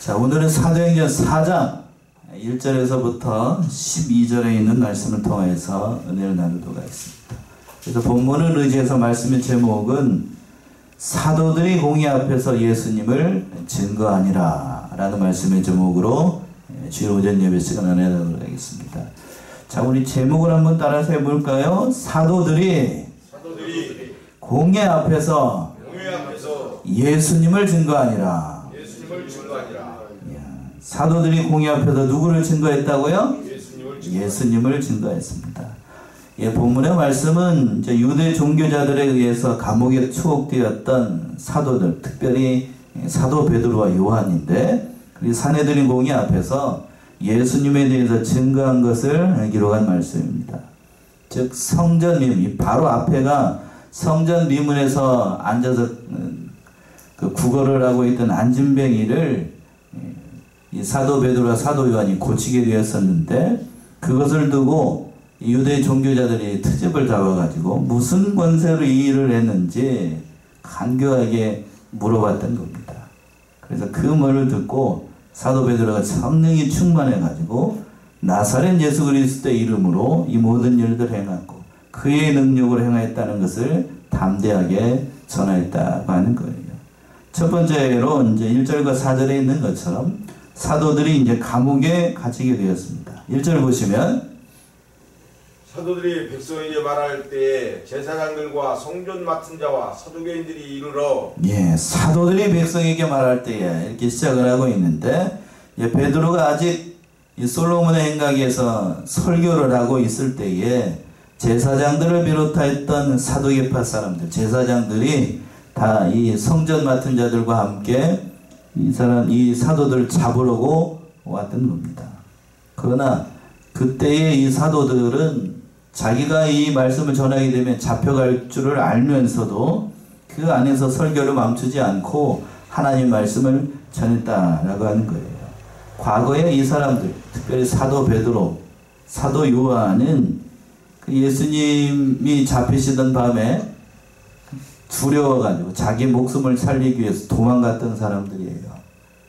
자, 오늘은 사도행전 4장 1절에서부터 12절에 있는 말씀을 통해서 은혜를 나누도록 하겠습니다. 그래서 본문을 의지해서 말씀의 제목은 사도들이 공의 앞에서 예수님을 증거하니라 라는 말씀의 제목으로 주일 오전 예배 시간 은혜 나누도록 하겠습니다. 자, 우리 제목을 한번 따라서 해볼까요? 사도들이 공의 앞에서 예수님을 증거하니라. 사도들이 공의 앞에서 누구를 증거했다고요? 예수님을 증거했습니다. 예, 본문의 말씀은 이제 유대 종교자들에 의해서 감옥에 투옥되었던 사도들, 특별히 사도 베드로와 요한인데, 그리고 사내들인 공의 앞에서 예수님에 대해서 증거한 것을 기록한 말씀입니다. 즉 성전 미문, 바로 앞에가 성전 미문에서 앉아서 그 구걸을 하고 있던 안진뱅이를 이 사도 베드로와 사도 요한이 고치게 되었었는데, 그것을 두고 유대 종교자들이 트집을 잡아가지고 무슨 권세로 이 일을 했는지 간교하게 물어봤던 겁니다. 그래서 그 말을 듣고 사도 베드로가 성령이 충만해가지고 나사렛 예수 그리스도의 이름으로 이 모든 일들을 행하고 그의 능력으로 행하였다는 것을 담대하게 전하였다고 하는 거예요. 첫 번째로 이제 1절과 4절에 있는 것처럼 사도들이 이제 감옥에 갇히게 되었습니다. 1절 보시면 사도들이 백성에게 말할 때에 제사장들과 성전 맡은 자와 사두개인들이 이르러, 예, 사도들이 백성에게 말할 때에 이렇게 시작을 하고 있는데, 예, 베드로가 아직 이 솔로몬의 행각에서 설교를 하고 있을 때에 제사장들을 비롯하였던 사두개파 사람들, 제사장들이 다 이 성전 맡은 자들과 함께 이 사도들을 잡으려고 왔던 겁니다. 그러나 그때의 이 사도들은 자기가 이 말씀을 전하게 되면 잡혀갈 줄을 알면서도 그 안에서 설교를 멈추지 않고 하나님 말씀을 전했다라고 하는 거예요. 과거에 이 사람들, 특별히 사도 베드로, 사도 요한은 그 예수님이 잡히시던 밤에 두려워가지고 자기 목숨을 살리기 위해서 도망갔던 사람들이에요.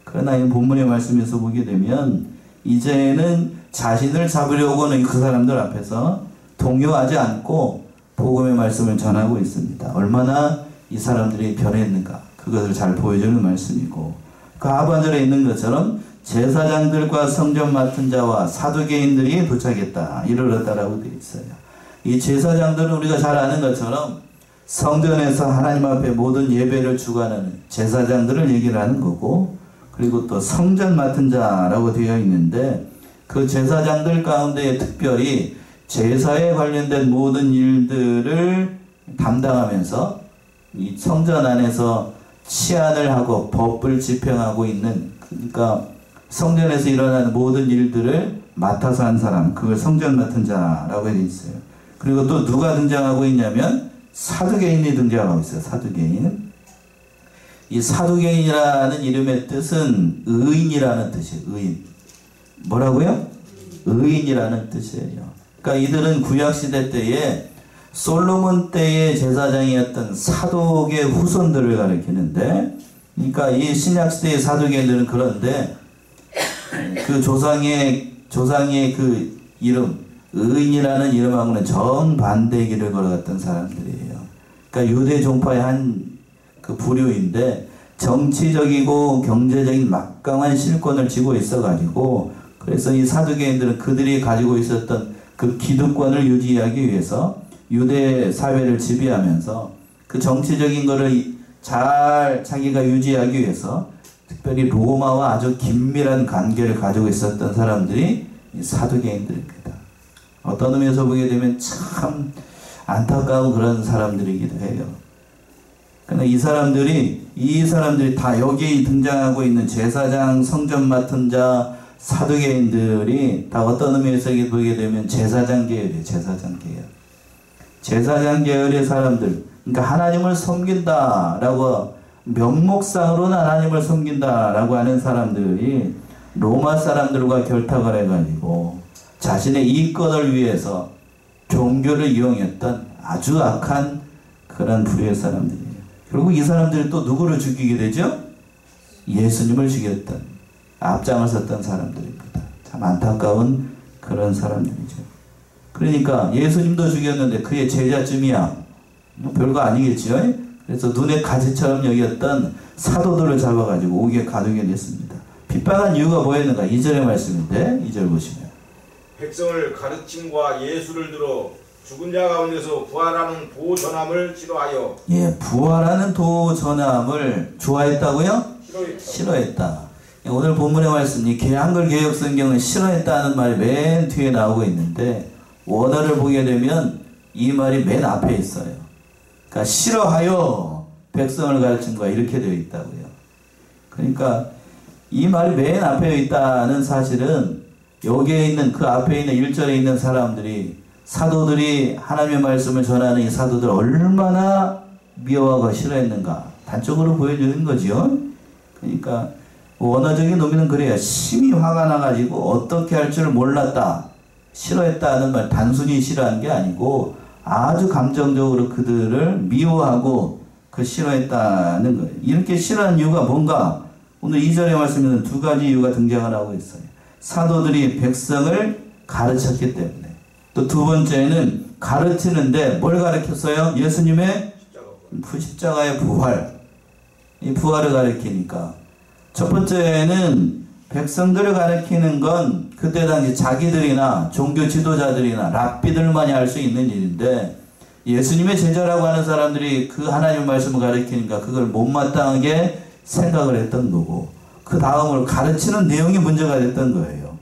그러나 이 본문의 말씀에서 보게 되면 이제는 자신을 잡으려고는 그 사람들 앞에서 동요하지 않고 복음의 말씀을 전하고 있습니다. 얼마나 이 사람들이 변했는가, 그것을 잘 보여주는 말씀이고, 그 하반절에 있는 것처럼 제사장들과 성전 맡은 자와 사두개인들이 부착했다, 이르렀다라고 되어 있어요. 이 제사장들은 우리가 잘 아는 것처럼 성전에서 하나님 앞에 모든 예배를 주관하는 제사장들을 얘기를 하는 거고, 그리고 또 성전 맡은 자라고 되어 있는데, 그 제사장들 가운데 특별히 제사에 관련된 모든 일들을 담당하면서 이 성전 안에서 치안을 하고 법을 집행하고 있는, 그러니까 성전에서 일어나는 모든 일들을 맡아서 한 사람, 그걸 성전 맡은 자라고 되어 있어요. 그리고 또 누가 등장하고 있냐면 사두개인이 등장하고 있어요. 사두개인. 이 사두개인이라는 이름의 뜻은 의인이라는 뜻이에요. 의인. 뭐라고요? 의인이라는 뜻이에요. 그러니까 이들은 구약시대 때에 솔로몬 때의 제사장이었던 사독의 후손들을 가리키는데, 그러니까 이 신약시대의 사두개인들은 그런데 그 조상의 그 이름, 의인이라는 이름하고는 정반대의 길을 걸어갔던 사람들이에요. 그러니까 유대 종파의 한 그 부류인데 정치적이고 경제적인 막강한 실권을 쥐고 있어가지고, 그래서 이 사두개인들은 그들이 가지고 있었던 그 기득권을 유지하기 위해서 유대 사회를 지배하면서 그 정치적인 거를 잘 자기가 유지하기 위해서 특별히 로마와 아주 긴밀한 관계를 가지고 있었던 사람들이 이 사두개인들입니다. 어떤 의미에서 보게 되면 참 안타까운 그런 사람들이기도 해요. 그러나 이 사람들이 다 여기 등장하고 있는 제사장, 성전 맡은 자, 사두개인들이 다 어떤 의미에서 보게 되면 제사장 계열이에요. 제사장 계열. 제사장 계열의 사람들, 그러니까 하나님을 섬긴다라고, 명목상으로는 하나님을 섬긴다라고 하는 사람들이 로마 사람들과 결탁을 해가지고 자신의 이권을 위해서 종교를 이용했던 아주 악한 그런 부류의 사람들이에요. 결국 이 사람들이 또 누구를 죽이게 되죠? 예수님을 죽였던, 앞장을 섰던 사람들입니다. 참 안타까운 그런 사람들이죠. 그러니까 예수님도 죽였는데 그의 제자쯤이야. 별거 아니겠죠. 그래서 눈의 가시처럼 여겼던 사도들을 잡아가지고 옥에 가두게 됐습니다. 핍박한 이유가 뭐였는가? 2절의 말씀인데 2절 보시면 백성을 가르침과 예수를 들어 죽은 자 가운데서 부활하는 도전함을 싫어하여. 예, 부활하는 도전함을 좋아했다고요? 싫어했다. 오늘 본문의 말씀이 한글 개역 성경은 싫어했다는 말이 맨 뒤에 나오고 있는데 원어를 보게 되면 이 말이 맨 앞에 있어요. 그러니까 싫어하여 백성을 가르친 거야 이렇게 되어 있다고요. 그러니까 이 말이 맨 앞에 있다는 사실은 여기에 있는 그 앞에 있는 1절에 있는 사람들이 사도들이 하나님의 말씀을 전하는 이 사도들 얼마나 미워하고 싫어했는가 단적으로 보여주는 거죠. 그러니까 원어적인 의미는 그래요. 심히 화가 나가지고 어떻게 할 줄 몰랐다. 싫어했다는 말 단순히 싫어한 게 아니고 아주 감정적으로 그들을 미워하고 싫어했다는 거예요. 이렇게 싫어한 이유가 뭔가? 오늘 2절의 말씀에는 두 가지 이유가 등장을 하고 있어요. 사도들이 백성을 가르쳤기 때문에. 또 두 번째는 가르치는데 뭘 가르쳤어요? 예수님의 십자가의 부활. 이 부활을 가르치니까. 첫 번째는 백성들을 가르치는 건 그때 당시 자기들이나 종교 지도자들이나 랍비들만이 할 수 있는 일인데 예수님의 제자라고 하는 사람들이 그 하나님 말씀을 가르치니까 그걸 못마땅하게 생각을 했던 거고 그 다음으로 가르치는 내용이 문제가 됐던 거예요.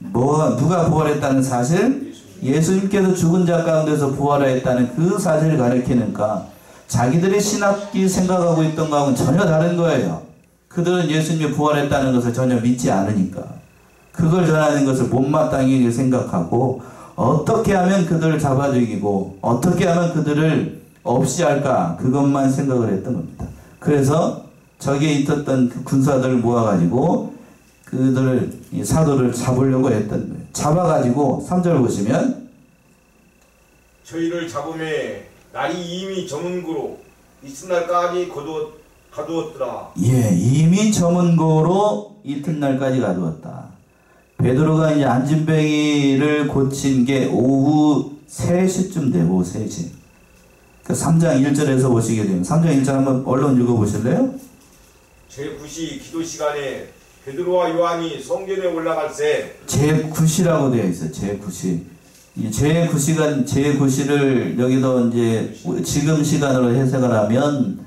누가 부활했다는 사실? 예수님께서 죽은 자 가운데서 부활했다는 그 사실을 가르치니까 자기들의 신학기 생각하고 있던 거하고는 전혀 다른 거예요. 그들은 예수님이 부활했다는 것을 전혀 믿지 않으니까 그걸 전하는 것을 못마땅하게 생각하고 어떻게 하면 그들을 잡아 죽이고 어떻게 하면 그들을 없이 할까 그것만 생각을 했던 겁니다. 그래서 저기에 있었던 그 군사들을 모아가지고 그들을 사도를 잡으려고 했던 거예요. 잡아가지고 3절 보시면 저희를 잡음에 날이 이미 저문고로 이튿날까지 가두었더라. 예, 이미 저문고로 이튿날까지 가두었다. 베드로가 이제 안진뱅이를 고친 게 오후 3시쯤 되고 오후 3시. 그 3장 1절에서 보시게 되면 3장 1절 한번 얼른 읽어보실래요? 제9시 기도 시간에 베드로와 요한이 성전에 올라갈새. 제9시라고 되어 있어요. 제9시. 이 제9시를 여기도 이제 지금 시간으로 해석을 하면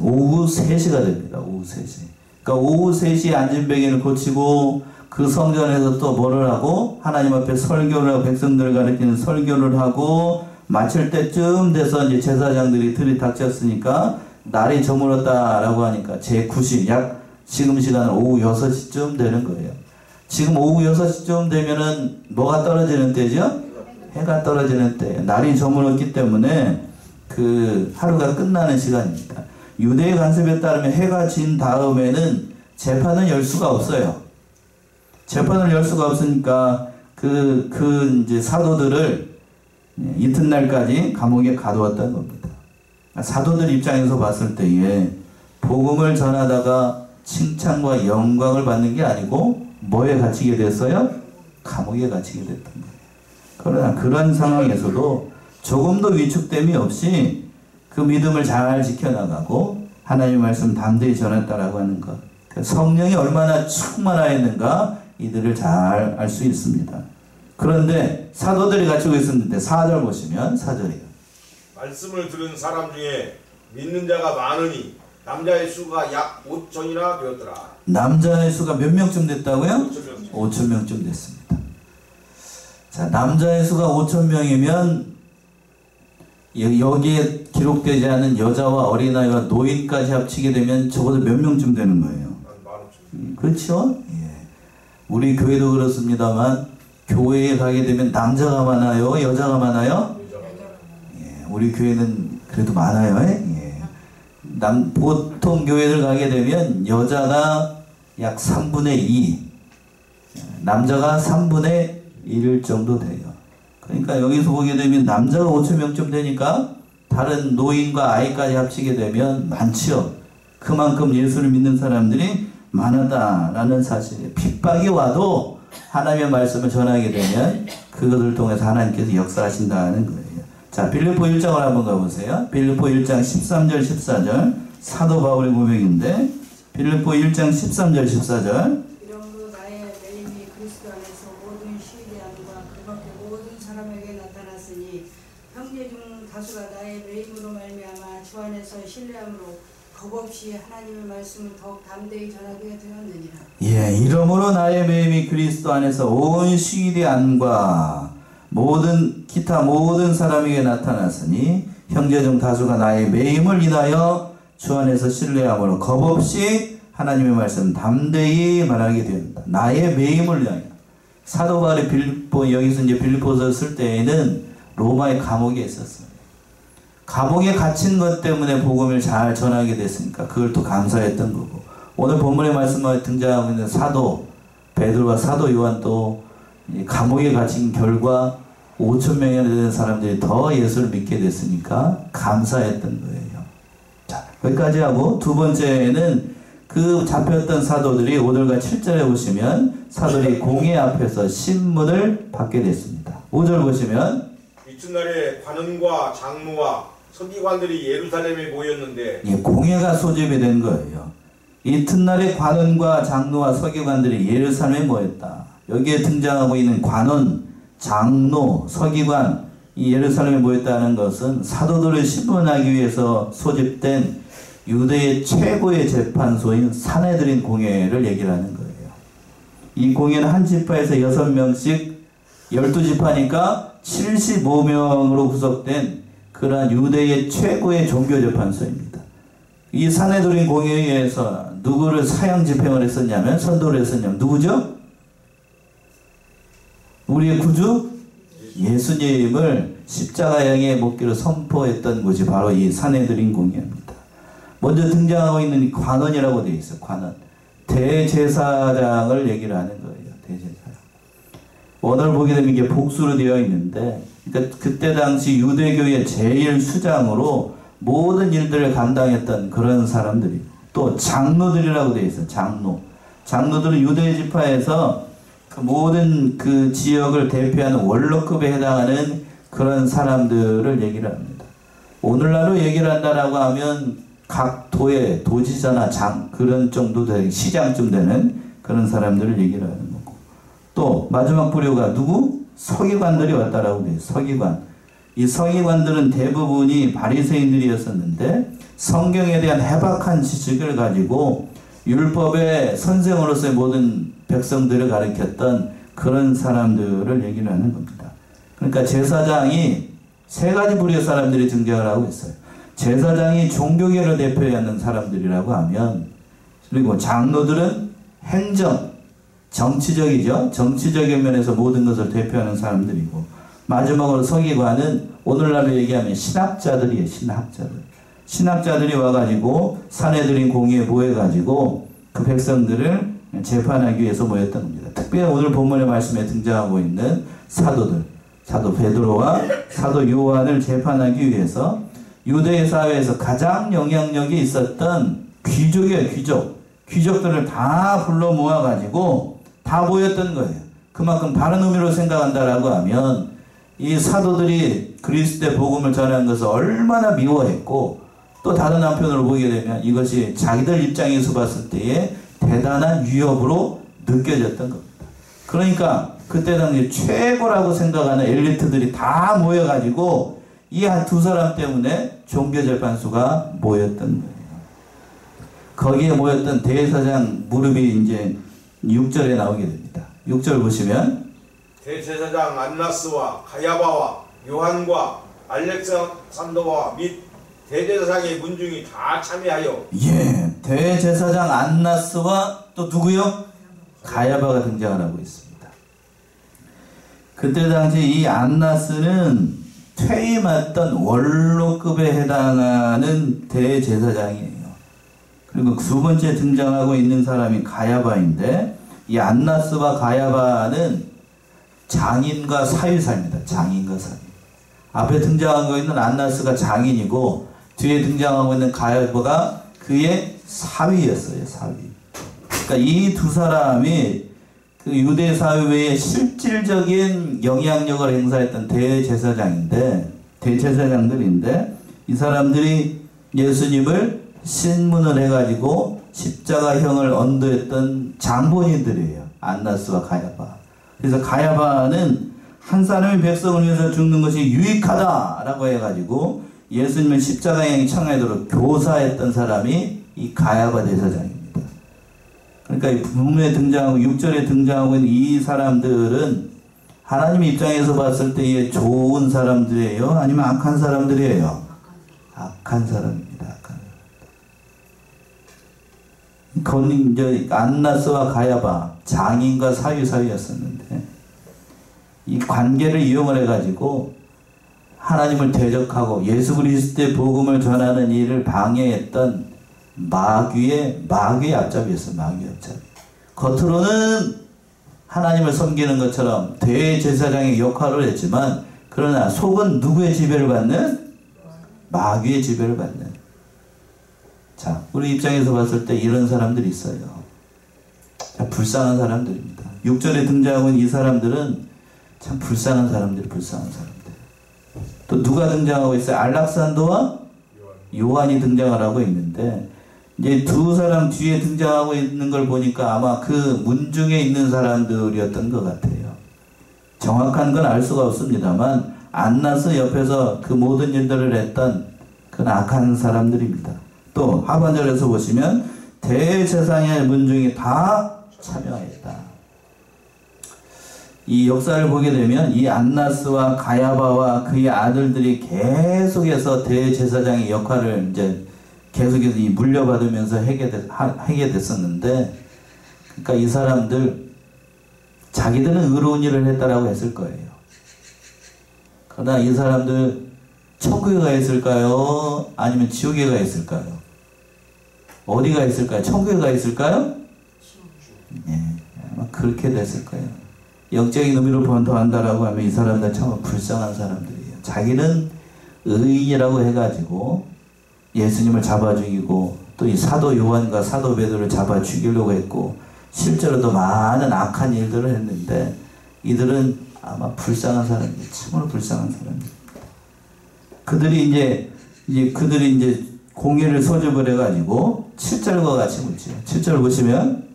오후 3시가 됩니다. 오후 3시. 그러니까 오후 3시에 안진뱅이를 고치고 그 성전에서 또 뭐를 하고 하나님 앞에 설교를 하고 백성들을 가르치는 설교를 하고 마칠 때쯤 돼서 이제 제사장들이 들이닥쳤으니까 날이 저물었다라고 하니까 제9시 약 지금 시간은 오후 6시쯤 되는 거예요. 지금 오후 6시쯤 되면은 뭐가 떨어지는 때죠? 해가 떨어지는 때. 날이 저물었기 때문에 그 하루가 끝나는 시간입니다. 유대의 관습에 따르면 해가 진 다음에는 재판을 열 수가 없어요. 재판을 열 수가 없으니까 이제 사도들을 이튿날까지 감옥에 가두었던 겁니다. 사도들 입장에서 봤을 때에 복음을 전하다가 칭찬과 영광을 받는 게 아니고 뭐에 갇히게 됐어요? 감옥에 갇히게 됐던 거예요. 그러나 그런 상황에서도 조금도 위축됨이 없이 그 믿음을 잘 지켜나가고 하나님의 말씀 담대히 전했다라고 하는 것. 성령이 얼마나 충만하였는가 이들을 잘 알 수 있습니다. 그런데 사도들이 갇히고 있었는데 4절 보시면 4절이에요. 말씀을 들은 사람 중에 믿는 자가 많으니 남자의 수가 약 5천이나 되었더라. 남자의 수가 몇 명쯤 됐다고요? 5천 명쯤 됐습니다. 자, 남자의 수가 5천 명이면 여기에 기록되지 않은 여자와 어린아이와 노인까지 합치게 되면 적어도 몇 명쯤 되는 거예요. 그렇죠? 예. 우리 교회도 그렇습니다만 교회에 가게 되면 남자가 많아요? 여자가 많아요? 예. 우리 교회는 그래도 많아요. 예. 보통 교회를 가게 되면 여자가 약 3분의 2, 남자가 3분의 1 정도 돼요. 그러니까 여기서 보게 되면 남자가 5천 명쯤 되니까 다른 노인과 아이까지 합치게 되면 많죠. 그만큼 예수를 믿는 사람들이 많았다라는 사실이에요. 핍박이 와도 하나님의 말씀을 전하게 되면 그것을 통해서 하나님께서 역사하신다는 거예요. 자, 빌립보 1장을 한번 가보세요. 빌립보 1장 13절 14절 사도 바울의 고백인데 빌립보 1장 13절 14절 이러므로 나의 매임이 그리스도 안에서 모든 시기함과 그 밖에 모든 사람에게 나타났으니 형제 중 다수가 나의 매임으로 말미암아 주 안에서 신뢰함으로 겁없이 하나님의 말씀을 더욱 담대히 전하게 되었느니라. 예, 이러므로 나의 매임이 그리스도 안에서 온 시기의 안과 기타 모든 사람에게 나타났으니 형제 중 다수가 나의 매임을 인하여 주 안에서 신뢰함으로 겁없이 하나님의 말씀 담대히 말하게 됩니다. 나의 매임을 위하여. 사도 바울이 여기서 이제 빌립보서 쓸 때에는 로마의 감옥에 있었어요. 감옥에 갇힌 것 때문에 복음을 잘 전하게 됐으니까 그걸 또 감사했던 거고, 오늘 본문의 말씀에 등장하고 있는 사도 베드로와 사도 요한도 감옥에 갇힌 결과 5,000명이나 되는 사람들이 더 예수를 믿게 됐으니까 감사했던 거예요. 자, 여기까지 하고 두 번째는 그 잡혔던 사도들이 5절과 7절에 보시면 사도들이 공회 앞에서 신문을 받게 됐습니다. 5절 보시면 이튿날에 관원과 장로와 서기관들이 예루살렘에 모였는데, 예, 공회가 소집이 된 거예요. 이튿날에 관원과 장로와 서기관들이 예루살렘에 모였다. 여기에 등장하고 있는 관원, 장로, 서기관, 이 예루살렘에 모였다는 것은 사도들을 신문하기 위해서 소집된 유대의 최고의 재판소인 산헤드린 공회를 얘기를 하는 거예요. 이 공회는 한 지파에서 6명씩 12지파니까 75명으로 구성된 그러한 유대의 최고의 종교재판소입니다. 이 산헤드린 공회에서 누구를 사형 집행을 했었냐면, 선도를 했었냐면 누구죠? 우리의 구주 예수님을 십자가형의 목기로 선포했던 곳이 바로 이 산헤드린 공회입니다. 먼저 등장하고 있는 관원이라고 되어 있어요. 관원. 대제사장을 얘기를 하는 거예요. 대제사장. 오늘 보게 되면 이게 복수로 되어 있는데, 그러니까 그때 당시 유대교의 제일 수장으로 모든 일들을 감당했던 그런 사람들이, 또 장로들이라고 되어 있어요. 장로들은 유대 지파에서 그 모든 그 지역을 대표하는 원로급에 해당하는 그런 사람들을 얘기를 합니다. 오늘날로 얘기를 한다라고 하면 각 도의 도지사나 그런 정도 되는 시장쯤 되는 그런 사람들을 얘기를 하는 거고, 또 마지막 부류가 누구? 서기관들이 왔다라고 돼요. 서기관. 이 서기관들은 대부분이 바리새인들이었었는데 성경에 대한 해박한 지식을 가지고 율법의 선생으로서의 모든 백성들을 가르쳤던 그런 사람들을 얘기를 하는 겁니다. 그러니까 제사장이 세 가지 부류의 사람들이 등장을 하고 있어요. 제사장이 종교계를 대표하는 사람들이라고 하면, 그리고 장로들은 행정, 정치적이죠. 정치적인 면에서 모든 것을 대표하는 사람들이고, 마지막으로 서기관은 오늘날로 얘기하면 신학자들이에요. 신학자들이 와가지고 산헤드린 공회에 모여가지고 그 백성들을 재판하기 위해서 모였던 겁니다. 특별히 오늘 본문의 말씀에 등장하고 있는 사도들, 사도 베드로와 사도 요한을 재판하기 위해서 유대 사회에서 가장 영향력이 있었던 귀족이에요. 귀족들을 다 불러 모아가지고 다 모였던 거예요. 그만큼 다른 의미로 생각한다라고 하면 이 사도들이 그리스도의 복음을 전하는 것을 얼마나 미워했고, 또 다른 한편으로 보게 되면 이것이 자기들 입장에서 봤을 때에 대단한 위협으로 느껴졌던 겁니다. 그러니까 그때 당시 최고라고 생각하는 엘리트들이 다 모여가지고 이 한 두 사람 때문에 종교재판소가 모였던 거예요. 거기에 모였던 대제사장 무릎이 이제 6절에 나오게 됩니다. 6절 보시면 대제사장 안나스와 가야바와 요한과 알렉산더와 및 대제사장의 문중이 다 참여하여, 예, 대제사장 안나스와 또 누구요? 가야바가 등장을 하고 있습니다. 그때 당시 이 안나스는 퇴임했던 원로급에 해당하는 대제사장이에요. 그리고 두 번째 등장하고 있는 사람이 가야바인데, 이 안나스와 가야바는 장인과 사위사입니다. 장인과 사위. 앞에 등장하고 있는 안나스가 장인이고 뒤에 등장하고 있는 가야바가 그의 사위였어요. 사위. 그러니까 이 두 사람이 그 유대 사회에 실질적인 영향력을 행사했던 대제사장들인데 이 사람들이 예수님을 신문을 해가지고 십자가형을 언도했던 장본인들이에요. 안나스와 가야바. 그래서 가야바는 한 사람이 백성을 위해서 죽는 것이 유익하다라고 해가지고 예수님을 십자가형이 청하도록 교사했던 사람이 이 가야바 대사장입니다. 그러니까 이 본문에 등장하고 6절에 등장하고 있는 이 사람들은 하나님 입장에서 봤을 때에 좋은 사람들이에요? 아니면 악한 사람들이에요? 악한 사람입니다. 악한 사람. 그건 이제 안나스와 가야바 장인과 사위였었는데 이 관계를 이용을 해가지고 하나님을 대적하고 예수 그리스도의 복음을 전하는 일을 방해했던 마귀의 앞잡이였어요. 마귀의 앞잡이. 겉으로는 하나님을 섬기는 것처럼 대제사장의 역할을 했지만 그러나 속은 누구의 지배를 받는? 마귀의 지배를 받는. 자, 우리 입장에서 봤을 때 이런 사람들이 있어요. 자, 불쌍한 사람들입니다. 6절에 등장하고 있는 이 사람들은 참 불쌍한 사람들. 또 누가 등장하고 있어요? 알락산더와 요한이 등장을 하고 있는데 이제 두 사람 뒤에 등장하고 있는 걸 보니까 아마 그 문중에 있는 사람들이었던 것 같아요. 정확한 건 알 수가 없습니다만 안나스 옆에서 그 모든 일들을 했던 그 악한 사람들입니다. 또 하반절에서 보시면 대제사장의 문중이 다 참여했다. 이 역사를 보게 되면 이 안나스와 가야바와 그의 아들들이 계속해서 대제사장의 역할을 이제 계속해서 물려받으면서 하게 됐었는데, 그러니까 이 사람들 자기들은 의로운 일을 했다라고 했을 거예요. 그러나 이 사람들 천국에 가 있을까요? 아니면 지옥에 가 있을까요? 어디가 있을까요? 천국에 가 있을까요? 네, 아마 그렇게 됐을 거예요. 영적인 의미로 본토한다라고 하면 이 사람들 참 불쌍한 사람들이에요. 자기는 의인이라고 해가지고 예수님을 잡아 죽이고 또 이 사도 요한과 사도 베드로를 잡아 죽이려고 했고 실제로도 많은 악한 일들을 했는데 이들은 아마 불쌍한 사람들, 참으로 불쌍한 사람입니다. 그들이 이제 공의를 소집을 해가지고 7절과 같이 묻죠. 7절 보시면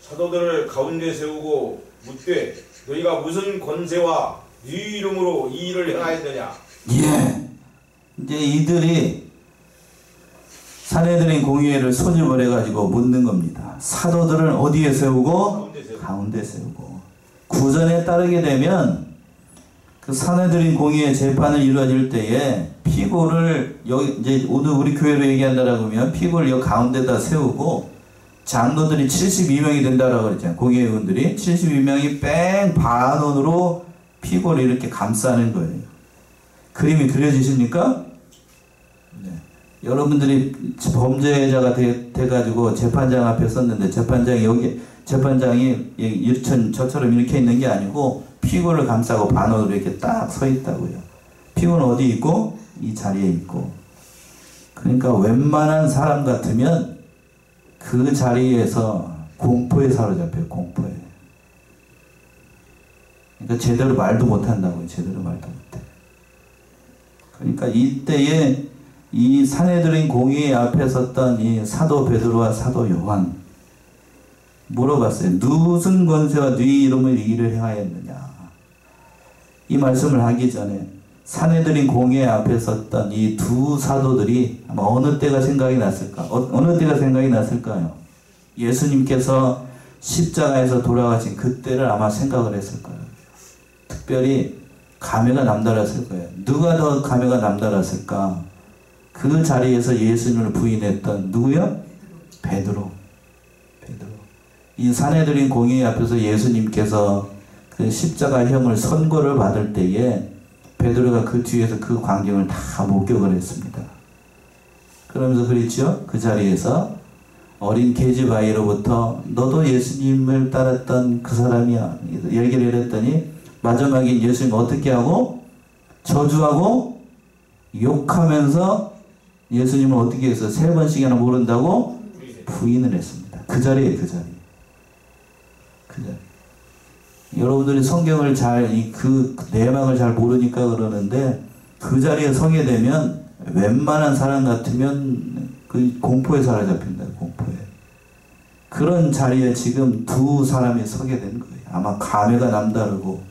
사도들을 가운데 세우고 묻되 너희가 무슨 권세와 네 이름으로 이 일을 행하였느냐. 예. 이제 이들이 산헤드린 공의회를 소집을 해가지고 묻는 겁니다. 사도들을 어디에 세우고? 가운데 세우고. 구전에 따르게 되면 그 산헤드린 공의회 재판을 이루어질 때에 피고를 여기 이제 오늘 우리 교회로 얘기한다라고 하면 피고를 여기 가운데다 세우고 장로들이 72명이 된다라고 그랬잖아요. 공의회 의원들이 72명이 뺑 반원으로 피고를 이렇게 감싸는 거예요. 그림이 그려지십니까? 네. 여러분들이 범죄자가 돼가지고 재판장 앞에 섰는데 재판장이 저처럼 이렇게 있는 게 아니고 피고를 감싸고 반원으로 이렇게 딱 서 있다고요. 피고는 어디 있고? 이 자리에 있고. 그러니까 웬만한 사람 같으면 그 자리에서 공포에 사로잡혀요. 공포에. 그러니까 제대로 말도 못한다고요. 제대로 말도 못해. 그러니까 이때에 이 산헤드린 공의회 앞에 섰던 이 사도 베드로와 사도 요한 물어봤어요. 무슨 권세와 네 이름으로 이 일을 행하였느냐. 이 말씀을 하기 전에 산헤드린 공의회 앞에 섰던 이 두 사도들이 아마 어느 때가 생각이 났을까? 어느 때가 생각이 났을까요? 예수님께서 십자가에서 돌아가신 그때를 아마 생각을 했을 거예요. 특별히 감회가 남달랐을 거예요. 누가 더 감회가 남달랐을까? 그 자리에서 예수님을 부인했던 누구요? 베드로. 이 산헤드린 공의회 앞에서 예수님께서 그 십자가형을 선고를 받을 때에 베드로가 그 뒤에서 그 광경을 다 목격을 했습니다. 그러면서 그랬죠? 그 자리에서 어린 계집아이로부터 너도 예수님을 따랐던 그 사람이야. 얘기를 했더니 마지막에 예수님 어떻게 하고? 저주하고 욕하면서 예수님을 어떻게 해서 3번씩이나 모른다고? 부인을 했습니다. 그 자리에 그 자리. 여러분들이 성경을 그 내막을 잘 모르니까 그러는데 그 자리에 서게 되면 웬만한 사람 같으면 그 공포에 사로잡힌다. 공포에. 그런 자리에 지금 두 사람이 서게 된 거예요. 아마 감회가 남다르고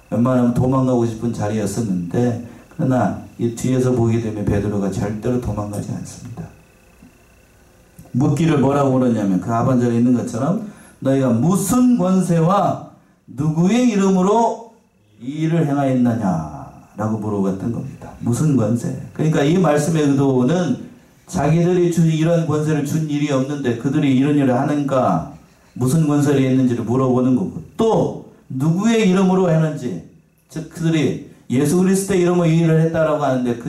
웬만하면 도망가고 싶은 자리였었는데 그러나 이 뒤에서 보게 되면 베드로가 절대로 도망가지 않습니다. 묻기를 뭐라고 그러냐면 그 하반절에 있는 것처럼 너희가 무슨 권세와 누구의 이름으로 이 일을 행하였느냐 라고 물어봤던 겁니다. 무슨 권세? 그러니까 이 말씀의 의도는 자기들이 이런 권세를 준 일이 없는데 그들이 이런 일을 하는가, 무슨 권세를 했는지를 물어보는 거고, 또 누구의 이름으로 했는지, 즉 그들이 예수 그리스도의 이름으로 이 일을 했다라고 하는데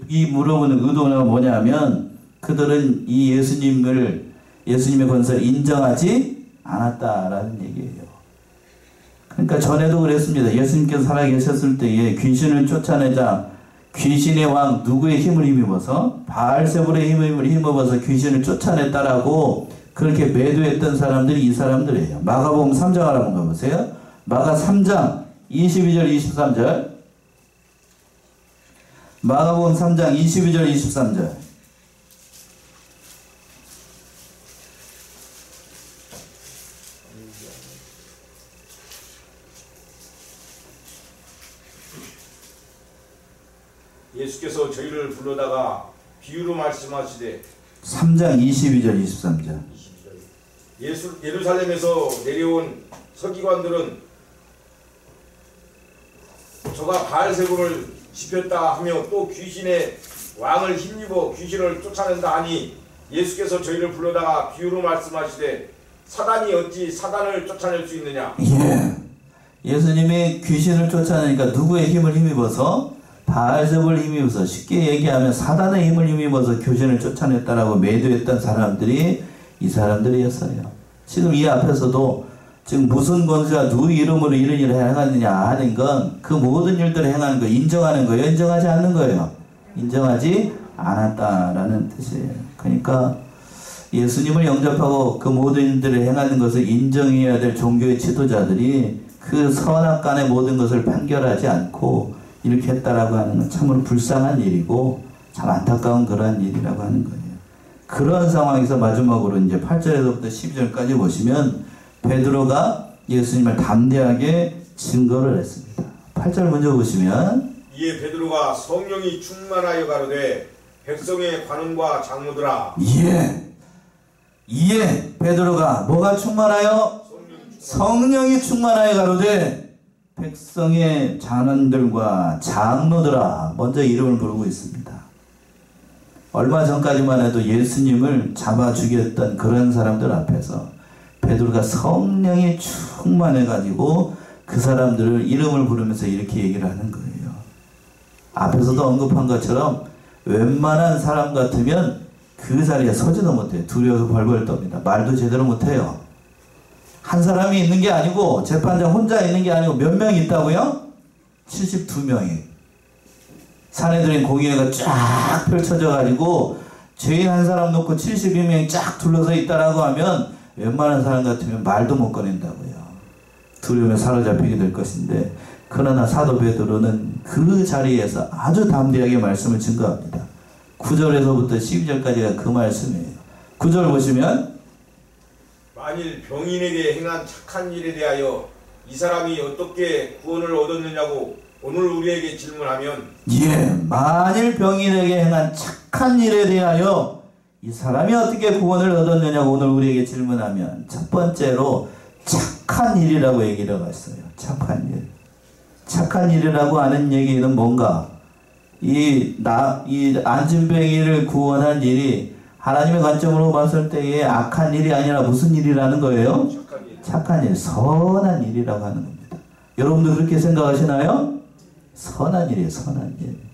이 물어보는 의도는 뭐냐면 그들은 이 예수님의 권세를 인정하지 않았다라는 얘기예요. 그러니까 전에도 그랬습니다. 예수님께서 살아계셨을 때에 귀신을 쫓아내자 귀신의 왕 누구의 힘을 힘입어서 바알세불의 힘을 힘입어서 귀신을 쫓아냈다라고 그렇게 매도했던 사람들이 이 사람들이에요. 마가복음 3장 한번 가보세요. 마가 3장 22절 23절. 마가복음 3장 22절 23절. 예수께서 저희를 불러다가 비유로 말씀하시되 3장 22절 23절. 예루살렘에서 내려온 서기관들은 저가 바알세불을 지폈다 하며 또 귀신의 왕을 힘입어 귀신을 쫓아낸다 하니 예수께서 저희를 불러다가 비유로 말씀하시되 사단이 어찌 사단을 쫓아낼 수 있느냐. 예. 예수님이 귀신을 쫓아내니까 누구의 힘을 힘입어서? 바알세불을 힘입어서, 쉽게 얘기하면 사단의 힘을 힘입어서 귀신을 쫓아냈다라고 매도했던 사람들이 이 사람들이었어요. 지금 이 앞에서도 지금 무슨 권세가 누구 이름으로 이런 일을 행하느냐 하는 건 그 모든 일들을 행하는 거 인정하는 거예요. 인정하지 않는 거예요. 인정하지 않았다라는 뜻이에요. 그러니까 예수님을 영접하고 그 모든 일들을 행하는 것을 인정해야 될 종교의 지도자들이 그 선악간의 모든 것을 판결하지 않고 이렇게 했다라고 하는 건 참으로 불쌍한 일이고 참 안타까운 그러한 일이라고 하는 거예요. 그런 상황에서 마지막으로 이제 8절에서부터 12절까지 보시면 베드로가 예수님을 담대하게 증거를 했습니다. 8절 먼저 보시면 이에 베드로가 성령이 충만하여 가로되 백성의 관원과 장로들아. 이에 베드로가 뭐가 충만하여? 성령이 충만하여 가로되 백성의 장원들과 장로들아. 먼저 이름을 부르고 있습니다. 얼마 전까지만 해도 예수님을 잡아 죽였던 그런 사람들 앞에서 베드로가 성령이 충만해 가지고 그 사람들을 이름을 부르면서 이렇게 얘기를 하는 거예요. 앞에서도 언급한 것처럼 웬만한 사람 같으면 그 자리에 서지도 못해요. 두려워서 벌벌 떱니다. 말도 제대로 못해요. 한 사람이 있는 게 아니고 재판장 혼자 있는 게 아니고 몇 명이 있다고요? 72명이. 사내들인 공의회가 쫙 펼쳐져 가지고 죄인 한 사람 놓고 72명이 쫙 둘러서 있다라고 하면 웬만한 사람 같으면 말도 못 꺼낸다고요. 두려움에 사로잡히게 될 것인데, 그러나 사도 베드로는 그 자리에서 아주 담대하게 말씀을 증거합니다. 9절에서부터 12절까지가 그 말씀이에요. 9절 보시면 만일 병인에게 행한 착한 일에 대하여 이 사람이 어떻게 구원을 얻었느냐고 오늘 우리에게 질문하면, 만일 병인에게 행한 착한 일에 대하여 이 사람이 어떻게 구원을 얻었느냐고 오늘 우리에게 질문하면, 첫 번째로 착한 일이라고 얘기를 했어요. 착한 일. 착한 일이라고 하는 얘기는 뭔가? 이 안진뱅이를 구원한 일이 하나님의 관점으로 봤을 때에 악한 일이 아니라 무슨 일이라는 거예요? 착한 일, 선한 일이라고 하는 겁니다. 여러분도 그렇게 생각하시나요? 선한 일이에요, 선한 일.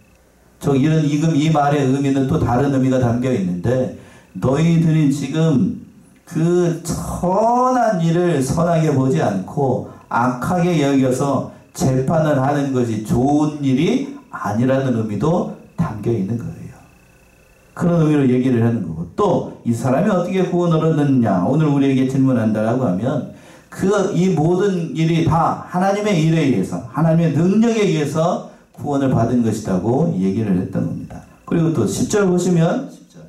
이 말의 의미는 또 다른 의미가 담겨 있는데, 너희들이 지금 그 선한 일을 선하게 보지 않고 악하게 여겨서 재판을 하는 것이 좋은 일이 아니라는 의미도 담겨 있는 거예요. 그런 의미로 얘기를 하는 거고, 또 이 사람이 어떻게 구원을 얻느냐 오늘 우리에게 질문한다라고 하면 이 모든 일이 다 하나님의 일에 의해서 하나님의 능력에 의해서 구원을 받은 것이라고 얘기를 했던 겁니다. 그리고 또 10절 보시면 10절.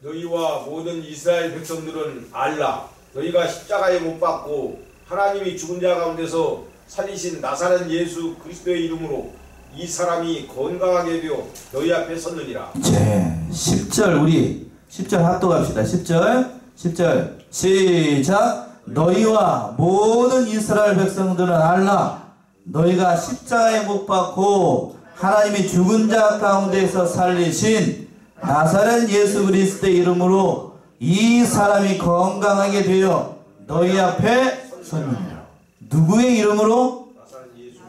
너희와 모든 이스라엘 백성들은 알라. 너희가 십자가에 못 박고 하나님이 죽은 자 가운데서 살리신 나사렛 예수 그리스도의 이름으로 이 사람이 건강하게 되어 너희 앞에 섰느니라. 네, 10절 우리 10절 합독합시다. 10절 시작. 너희와 모든 이스라엘 백성들은 알라. 너희가 십자가에 못 박고 하나님이 죽은 자 가운데서 살리신 나사렛 예수 그리스도의 이름으로 이 사람이 건강하게 되어 너희 앞에 섰느니라. 누구의 이름으로?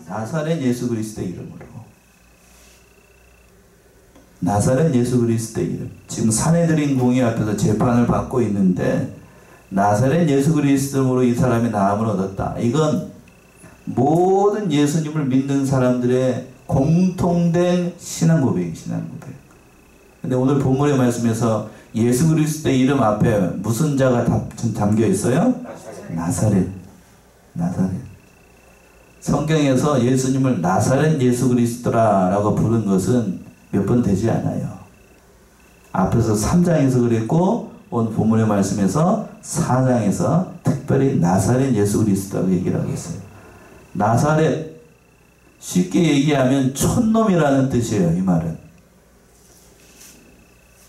나사렛 예수 그리스도의 이름으로. 나사렛 예수 그리스도의 이름. 지금 산헤드린 공의 앞에서 재판을 받고 있는데 나사렛 예수 그리스도로 이 사람이 나음을 얻었다. 이건 모든 예수님을 믿는 사람들의 공통된 신앙 고백이에요. 신앙 고백. 근데 오늘 본문의 말씀에서 예수 그리스도의 이름 앞에 무슨 자가 담겨 있어요? 나사렛. 나사렛. 성경에서 예수님을 나사렛 예수 그리스도라고 부른 것은 몇 번 되지 않아요. 앞에서 3장에서 그랬고 오늘 본문의 말씀에서 4장에서 특별히 나사렛 예수 그리스도라고 얘기를 하고 있어요. 나사렛, 쉽게 얘기하면 촌놈이라는 뜻이에요. 이 말은.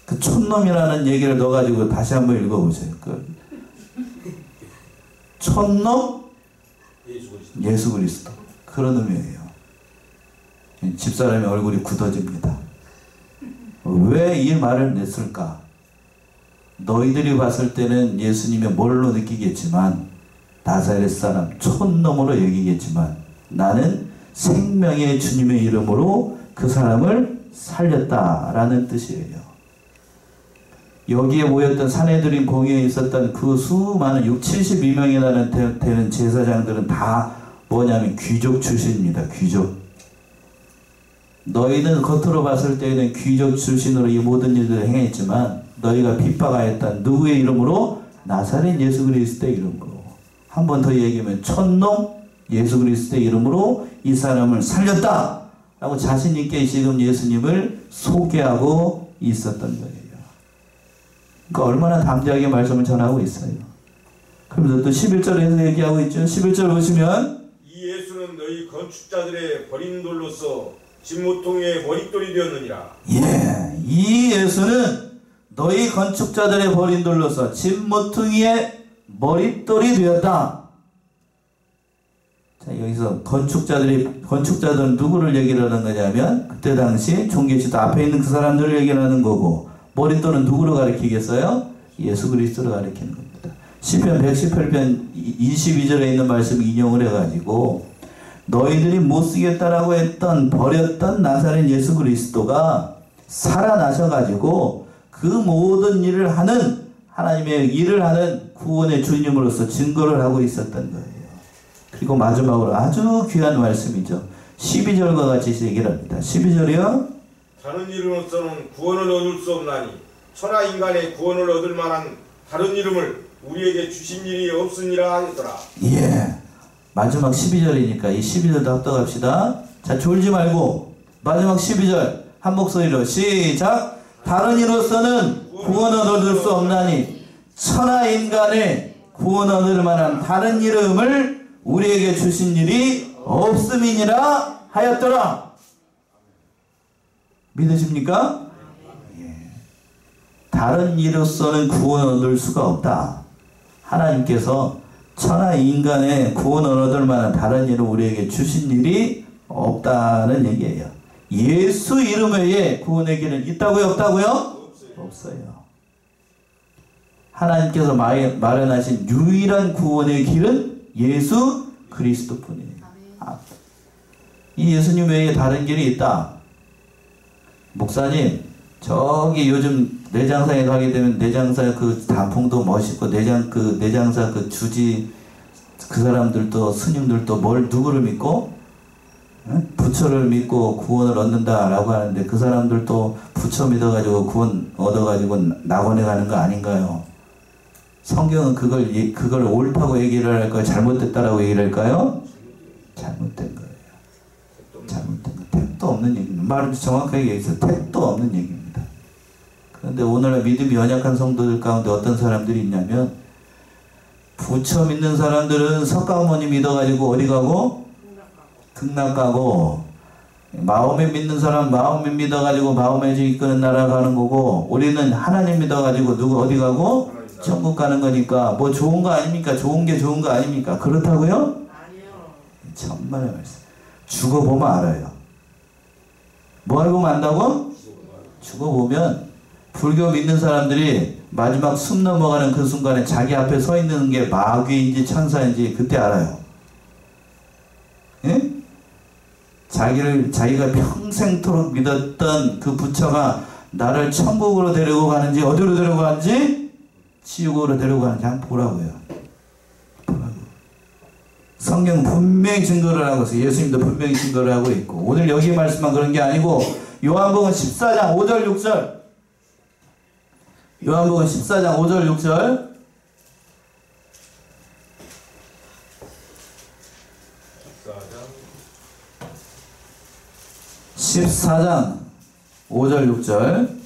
그 촌놈이라는 얘기를 넣어가지고 다시 한번 읽어보세요. 촌놈 예수 그리스도. 그런 의미예요. 집사람의 얼굴이 굳어집니다. 왜 이 말을 냈을까? 너희들이 봤을 때는 예수님의 뭘로 느끼겠지만 나사렛 사람 촌놈으로 여기겠지만 나는 생명의 주님의 이름으로 그 사람을 살렸다라는 뜻이에요. 여기에 모였던 산헤드린 공회에 있었던 그 수많은 72명이나 되는 제사장들은 다 뭐냐면 귀족 출신입니다. 귀족. 너희는 겉으로 봤을 때는 귀족 출신으로 이 모든 일들을 행했지만 너희가 핍박하였던 누구의 이름으로? 나사렛 예수 그리스도의 이름으로. 한 번 더 얘기하면 촌놈 예수 그리스도의 이름으로 이 사람을 살렸다 라고 자신 있게 지금 예수님을 소개하고 있었던 거예요. 그러니까 얼마나 담대하게 말씀을 전하고 있어요. 그러면서 또 11절에서 얘기하고 있죠. 11절 보시면 이 예수는 너희 건축자들의 버린 돌로서 진모퉁이의 머릿돌이 되었느니라. 예, 이 예수는 너희 건축자들의 버린 돌로서 진모퉁이의 머릿돌이 되었다. 자, 여기서 건축자들은 누구를 얘기를 하는 거냐면 그때 당시 종교시대 앞에 있는 그 사람들을 얘기를 하는 거고 머릿돌은 누구로 가리키겠어요? 예수 그리스도로 가리키는 겁니다. 시편 118편 22절에 있는 말씀 인용을 해가지고 너희들이 못쓰겠다라고 했던 버렸던 나사렛 예수 그리스도가 살아나셔가지고 그 모든 일을 하는 하나님의 일을 하는 구원의 주님으로서 증거를 하고 있었던 거예요. 그리고 마지막으로 아주 귀한 말씀이죠. 12절과 같이 얘기를 합니다. 12절이요. 다른 이름으로서는 구원을 얻을 수 없나니 천하 인간의 구원을 얻을 만한 다른 이름을 우리에게 주신 일이 없으니라 하였더라. 예. 마지막 12절이니까 이 12절도 합독합시다. 자, 졸지 말고 마지막 12절 한 목소리로 시작. 다른 이로서는 구원을 얻을 수 없나니 천하 인간의 구원을 얻을 만한 다른 이름을 우리에게 주신 일이 없음이니라 하였더라. 믿으십니까? 예. 다른 이로서는 구원을 얻을 수가 없다. 하나님께서 천하 인간의 구원을 얻을 만한 다른 일을 우리에게 주신 일이 없다는 얘기예요. 예수 이름 외에 구원의 길은 있다고요? 없다고요? 없어요. 하나님께서 마련하신 유일한 구원의 길은 예수 그리스도뿐이에요. 이 예수님 외에 다른 길이 있다. 목사님, 저기 요즘 내장사에 가게 되면 내장사 그 단풍도 멋있고 내장사 그 주지 그 사람들도 스님들도 누구를 믿고? 부처를 믿고 구원을 얻는다라고 하는데 그 사람들도 부처 믿어가지고 구원 얻어가지고 낙원에 가는 거 아닌가요? 성경은 그걸 옳다고 얘기를 할까요? 잘못됐다라고 얘기를 할까요? 잘못된 거예요. 잘못된 거. 택도 없는 얘기입니다. 말은 정확하게 얘기해서 택도 없는 얘기입니다. 그런데 오늘날 믿음이 연약한 성도들 가운데 어떤 사람들이 있냐면 부처 믿는 사람들은 석가모니 믿어가지고 어디 가고? 극락 가고, 마음에 믿는 사람 마음에 믿어가지고 마음에 이끄는 나라 가는 거고, 우리는 하나님 믿어가지고 누구 어디 가고? 천국 가는 거니까 뭐 좋은 거 아닙니까? 좋은 게 좋은 거 아닙니까? 그렇다고요? 아니요. 천만의 말씀. 죽어보면 알아요. 뭐 알고 만다고? 죽어보면 불교 믿는 사람들이 마지막 숨 넘어가는 그 순간에 자기 앞에 서 있는 게 마귀인지 천사인지 그때 알아요. 예? 자기가 평생토록 믿었던 그 부처가 나를 천국으로 데리고 가는지 어디로 데리고 가는지 지옥으로 데리고 가는지 한번 보라고요. 보라고. 성경 분명히 증거를 하고 있어요. 예수님도 분명히 증거를 하고 있고, 오늘 여기 말씀만 그런 게 아니고 요한복음 14장 5절 6절, 요한복음 14장 5절 6절, 14장 5절 6절.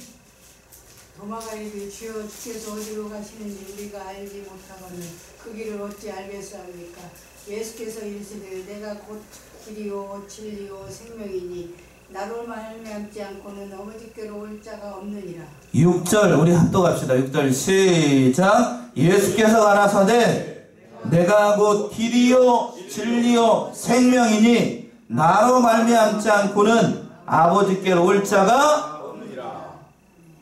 도마가 이르되 주여 주께서 어디로 가시는지 우리가 알지 못하거늘 그 길을 어찌 알겠사옵니까? 예수께서 이르시되 내가 곧 길이요 진리요 생명이니 나로 말미암지 않고는 아버지께로 올 자가 없느니라. 6절 우리 합독 합시다. 6절 시작. 예수께서 가라사대 내가 곧 길이요 진리요 생명이니 나로 말미암지 않고는 아버지께로 올 자가 없느니라.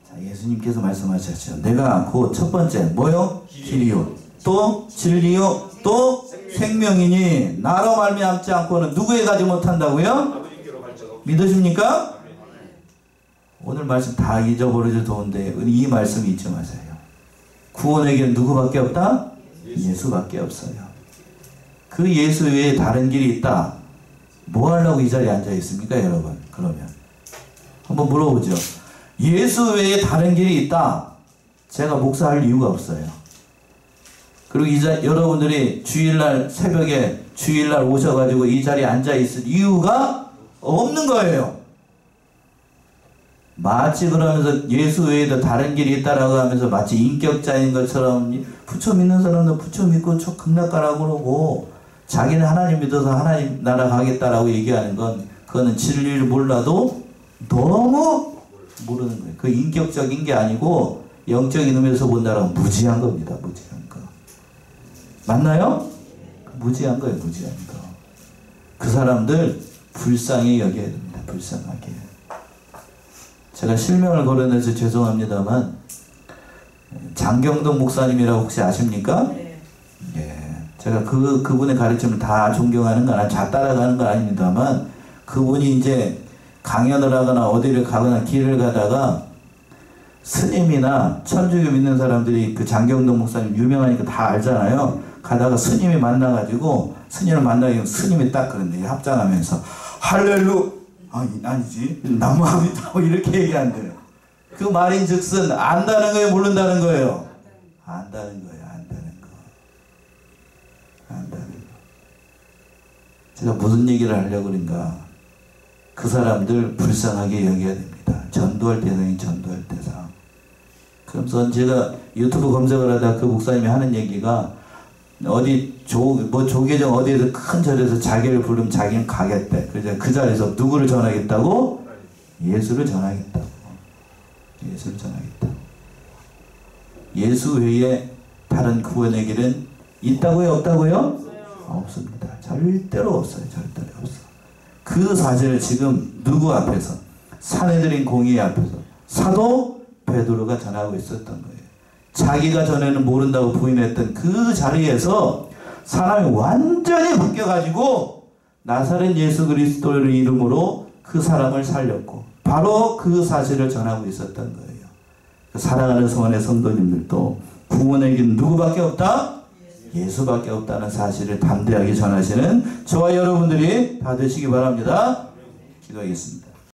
자, 예수님께서 말씀하셨죠. 내가 곧 첫 번째 뭐요? 길이요, 또 진리요, 또 생명이니 나로 말미암지 않고는 누구에 가지 못한다고요? 믿으십니까? 오늘 말씀 다 잊어버려도 좋은데 이 말씀 잊지 마세요. 구원의 길 누구밖에 없다? 예수밖에 없어요. 그 예수 외에 다른 길이 있다. 뭐 하려고 이 자리에 앉아 있습니까, 여러분? 그러면 한번 물어보죠. 예수 외에 다른 길이 있다. 제가 목사할 이유가 없어요. 그리고 여러분들이 주일날 새벽에 주일날 오셔가지고 이 자리에 앉아 있을 이유가 없는 거예요. 마치 그러면서 예수 외에도 다른 길이 있다라고 하면서 마치 인격자인 것처럼 부처 믿는 사람은 부처 믿고 저 극락 가라고 그러고 자기는 하나님 믿어서 하나님 나라 가겠다라고 얘기하는 건 그거는 진리를 몰라도 너무 모르는 거예요. 그 인격적인 게 아니고 영적인 의미에서 본다라면 무지한 겁니다. 무지한 거. 맞나요? 무지한 거예요. 무지한 거. 그 사람들 불쌍히 여겨야 됩니다. 불쌍하게. 제가 실명을 거론해서 죄송합니다만 장경동 목사님이라고 혹시 아십니까? 네. 예. 제가 그분의 가르침을 다 존경하는 건 다 따라가는 건 아닙니다만 그분이 이제 강연을 하거나 어디를 가거나 길을 가다가 스님이나 천주교 믿는 사람들이 그 장경동 목사님 유명하니까 다 알잖아요. 가다가 스님이 만나가지고 스님을 만나면 스님이 딱 그런데 합장하면서 할렐루 아니지 나무합니다 이렇게 얘기한대요. 그 말인즉슨 안다는 거예요, 모른다는 거예요? 안다는 거예요. 안다는 거. 제가 무슨 얘기를 하려고 그런가? 그 사람들 불쌍하게 여겨야 됩니다. 전도할 대상이 전도할 대상. 그래서 제가 유튜브 검색을 하다 그 목사님이 하는 얘기가 어디 조계정 어디에서 큰 절에서 자기를 부르면 자기는 가겠대. 그래서 그 자리에서 누구를 전하겠다고? 예수를 전하겠다고. 예수를 전하겠다고. 예수 외에 다른 구원의 길은 있다고요? 없다고요? 없습니다. 절대로 없어요. 절대로 없어. 그 사실을 지금 누구 앞에서? 사내들인 공의 앞에서 사도 베드로가 전하고 있었던 거예요. 자기가 전에는 모른다고 부인했던 그 자리에서 사람이 완전히 바뀌어가지고 나사렛 예수 그리스도의 이름으로 그 사람을 살렸고 바로 그 사실을 전하고 있었던 거예요. 사랑하는 성원의 성도님들도 구원의 길 누구밖에 없다? 예수밖에 없다는 사실을 담대하게 전하시는 저와 여러분들이 다 되시기 바랍니다. 기도하겠습니다.